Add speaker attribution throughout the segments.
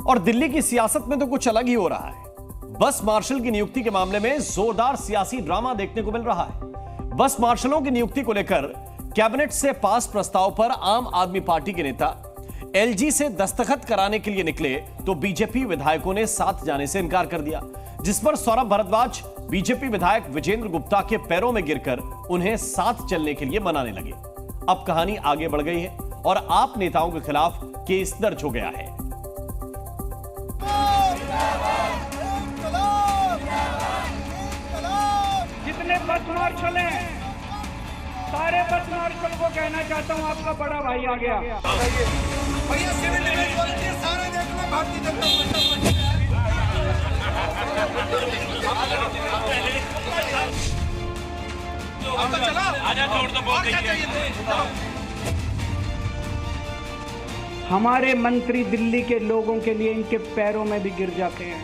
Speaker 1: और दिल्ली की सियासत में तो कुछ अलग ही हो रहा है। बस मार्शल की नियुक्ति के मामले में जोरदार सियासी ड्रामा देखने को मिल रहा है। बस मार्शलों की नियुक्ति को लेकर कैबिनेट से पास प्रस्ताव पर आम आदमी पार्टी के नेता एलजी से दस्तखत कराने के लिए निकले तो बीजेपी विधायकों ने साथ जाने से इनकार कर दिया, जिस पर सौरभ भारद्वाज बीजेपी विधायक विजेंद्र गुप्ता के पैरों में गिरकर उन्हें साथ चलने के लिए मनाने लगे। अब कहानी आगे बढ़ गई है और आप नेताओं के खिलाफ केस दर्ज हो गया है।
Speaker 2: जितने बस मार्शल हैं, सारे बस मार्शल को कहना चाहता हूं, आपका बड़ा भाई आ गया।
Speaker 3: भैया सिविल डिफेंस वॉलंटियर सारे देखना भारतीय जनता
Speaker 2: हमारे मंत्री दिल्ली के लोगों के लिए इनके पैरों में भी गिर जाते हैं।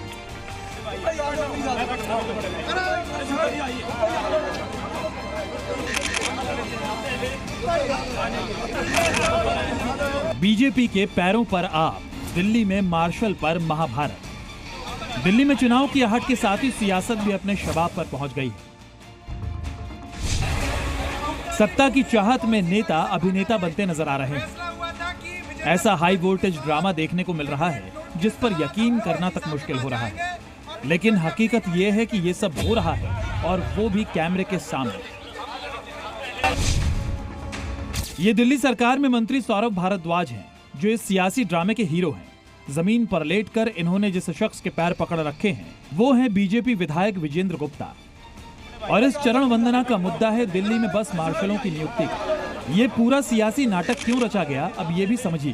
Speaker 4: बीजेपी के पैरों पर आप, दिल्ली में मार्शल पर महाभारत। दिल्ली में चुनाव की आहट के साथ ही सियासत भी अपने शबाब पर पहुंच गई है। सत्ता की चाहत में नेता अभिनेता बनते नजर आ रहे हैं। ऐसा हाई वोल्टेज ड्रामा देखने को मिल रहा है जिस पर यकीन करना तक मुश्किल हो रहा है। लेकिन हकीकत यह है कि यह सब हो रहा है और वो भी कैमरे के सामने। ये दिल्ली सरकार में मंत्री सौरभ भारद्वाज हैं, जो इस सियासी ड्रामे के हीरो हैं। जमीन पर लेटकर इन्होंने जिस शख्स के पैर पकड़ रखे हैं वो है बीजेपी विधायक विजेंद्र गुप्ता। और इस चरण वंदना का मुद्दा है दिल्ली में बस मार्शलों की नियुक्ति का। ये पूरा सियासी नाटक क्यों रचा गया, अब ये भी समझिए।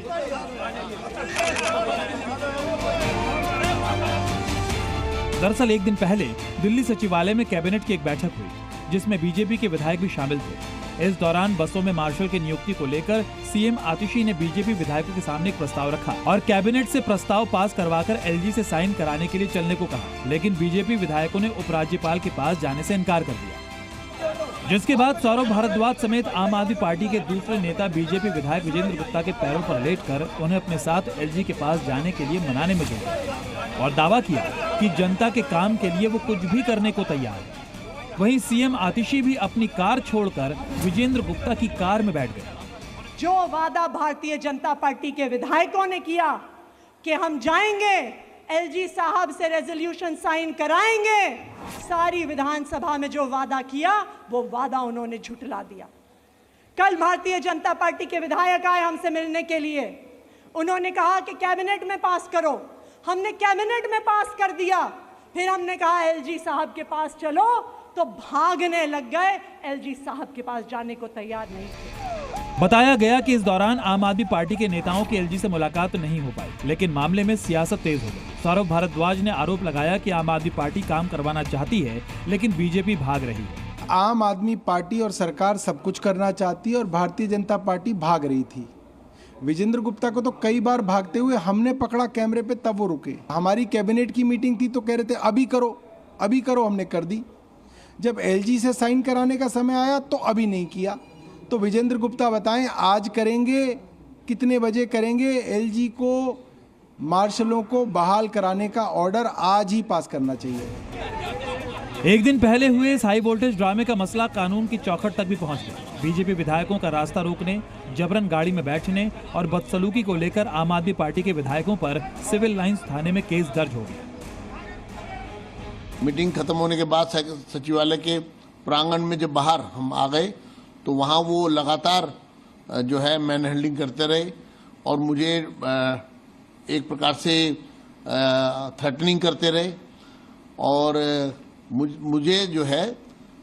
Speaker 4: दरअसल एक दिन पहले दिल्ली सचिवालय में कैबिनेट की एक बैठक हुई, जिसमें बीजेपी के विधायक भी शामिल थे। इस दौरान बसों में मार्शल की नियुक्ति को लेकर सीएम आतिशी ने बीजेपी विधायकों के सामने एक प्रस्ताव रखा और कैबिनेट से प्रस्ताव पास करवाकर एलजी से साइन कराने के लिए चलने को कहा। लेकिन बीजेपी विधायकों ने उपराज्यपाल के पास जाने से इनकार कर दिया, जिसके बाद सौरभ भारद्वाज समेत आम आदमी पार्टी के दूसरे नेता बीजेपी विधायक विजेंद्र गुप्ता के पैरों पर लेटकर उन्हें अपने साथ एलजी के पास जाने के लिए मनाने में जुट गए और दावा किया कि जनता के काम के लिए वो कुछ भी करने को तैयार है। वहीं सीएम आतिशी भी अपनी कार छोड़कर विजेंद्र गुप्ता की कार में बैठ गए।
Speaker 5: जो वादा भारतीय जनता पार्टी के विधायकों ने किया कि हम जाएंगे एलजी साहब से रेजोल्यूशन साइन कराएंगे, सारी विधानसभा में जो वादा किया वो वादा उन्होंने झुठला दिया। कल भारतीय जनता पार्टी के विधायक आए हमसे मिलने के लिए। उन्होंने कहा कि कैबिनेट में पास करो। हमने कैबिनेट में पास कर दिया। फिर हमने कहा एलजी साहब के पास चलो, तो भागने लग गए। एलजी साहब के पास जाने को तैयार नहीं थे।
Speaker 4: बताया गया कि इस दौरान आम आदमी पार्टी के नेताओं की एलजी से मुलाकात नहीं हो पाई, लेकिन मामले में सियासत तेज हो गई। सौरभ भारद्वाज ने आरोप लगाया कि आम आदमी पार्टी काम करवाना चाहती है, लेकिन बीजेपी भाग रही है।
Speaker 6: आम आदमी पार्टी और सरकार सब कुछ करना चाहती है और भारतीय जनता पार्टी भाग रही थी। विजेंद्र गुप्ता को तो कई बार भागते हुए हमने पकड़ा कैमरे पे, तब वो रुके। हमारी कैबिनेट की मीटिंग थी तो कह रहे थे अभी करो अभी करो, हमने कर दी। जब एलजी से साइन कराने का समय आया तो अभी नहीं किया। तो विजेंद्र गुप्ता बताएं आज करेंगे, कितने बजे करेंगे? एलजी को मार्शलों को बहाल कराने का ऑर्डर आज ही पास करना चाहिए।
Speaker 4: एक दिन पहले हुए इस हाई वोल्टेज ड्रामे का मसला कानून की चौखट तक भी पहुंच गया। बीजेपी विधायकों का रास्ता रोकने, जबरन गाड़ी में बैठने और बदसलूकी को लेकर आम आदमी पार्टी के विधायकों पर सिविल लाइंस थाने में केस दर्ज हो गया।
Speaker 7: मीटिंग खत्म होने के बाद सचिवालय के प्रांगण में जब बाहर हम आ गए तो वहाँ वो लगातार जो है मैन हैंडलिंग करते रहे और मुझे एक प्रकार से थ्रेटनिंग करते रहे और मुझे जो है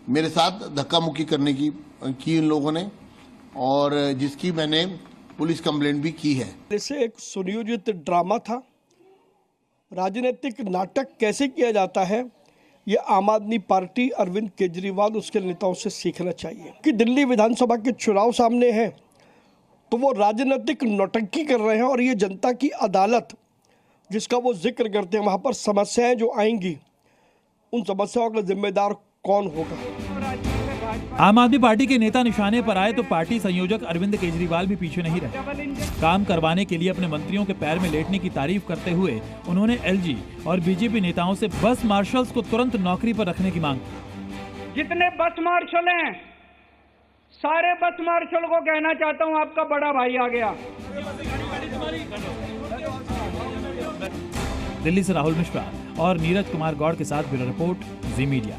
Speaker 7: मेरे साथ धक्का मुक्की करने की इन लोगों ने, और जिसकी मैंने पुलिस कंप्लेंट भी की है।
Speaker 8: इसे एक सुनियोजित ड्रामा था। राजनीतिक नाटक कैसे किया जाता है ये आम आदमी पार्टी, अरविंद केजरीवाल, उसके नेताओं से सीखना चाहिए। कि दिल्ली विधानसभा के चुनाव सामने हैं तो वो राजनीतिक नौटंकी कर रहे हैं और ये जनता की अदालत जिसका वो जिक्र करते हैं, वहाँ पर समस्याएं जो आएंगी उन समस्याओं का जिम्मेदार कौन होगा?
Speaker 4: आम आदमी पार्टी के नेता निशाने पर आए तो पार्टी संयोजक अरविंद केजरीवाल भी पीछे नहीं रहे। काम करवाने के लिए अपने मंत्रियों के पैर में लेटने की तारीफ करते हुए उन्होंने एलजी और बीजेपी नेताओं से बस मार्शल्स को तुरंत नौकरी पर रखने की मांग की।
Speaker 2: जितने बस मार्शल हैं, सारे बस मार्शल को कहना चाहता हूं, आपका बड़ा भाई आ गया।
Speaker 4: दिल्ली से राहुल मिश्रा और नीरज कुमार गौड़ के साथ ब्यूरो रिपोर्ट, जी मीडिया।